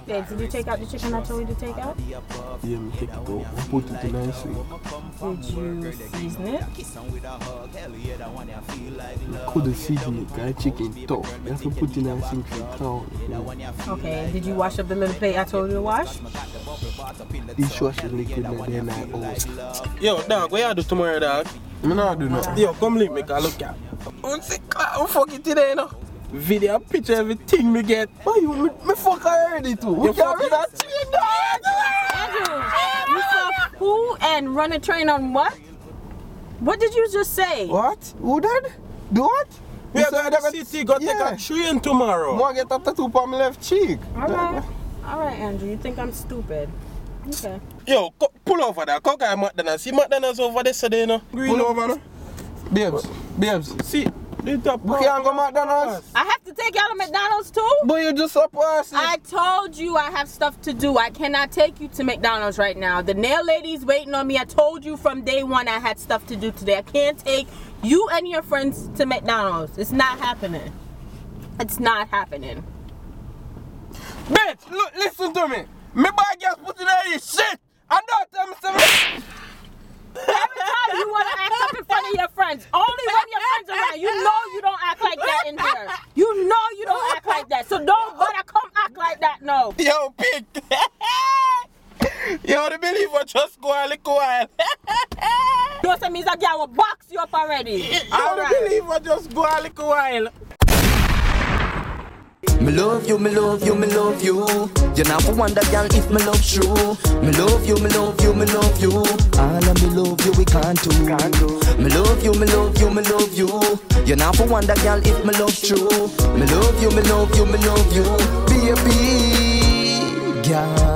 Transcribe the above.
Yeah, did you take out the chicken I told you to take out? Yeah, me take it out. I put it in nicely. Did you season it? Couldn't season it, guys. Chicken tough. You have to put it in a sink for town. Okay, did you wash up the little plate I told you to wash? Dishwasher liquid and then I own. Yo, dog, what you do tomorrow, dog? I'm not doing nothing. Yo, come leave me, cause look at. I'm fuck it today, no? Video, picture, everything me get. Why you? Me fuck already too. You fuck it? Andrew, you saw who and run a train on what? What did you just say? What? Who did? Do what? We are going to the city, go take a train tomorrow. I get a tattoo on my left cheek. Alright, Andrew, you think I'm stupid. Okay. Yo, pull over there. Come get McDonald's. See McDonald's over there today, no? Pull over, no? Babes. See, the top. We can't go McDonald's. I have to take y'all to McDonald's too? But you just up us. I told you I have stuff to do. I cannot take you to McDonald's right now. The nail lady's waiting on me. I told you from day one I had stuff to do today. I can't take you and your friends to McDonald's. It's not happening. It's not happening. Bitch, look, listen to me. Me boy just put in all this shit. I don't tell me something. Every time you want to act up in front of your friends, only when your friends are around, you know you don't act like that in here. You know you don't act like that. So don't bother come act like that, no. Yo, pig. Yo, the believer just go a little while. You know what means that girl will box you up already. Yo, the believer just go a little while. Me love you, me love you, me love you. You never wonder, girl, if me love true. Me love you, me love you, me love you. All of me love you, we can't do. Me love you, me love you, me love you. You never wonder, girl, if me love true. Me love you, me love you, me love you. Baby, girl.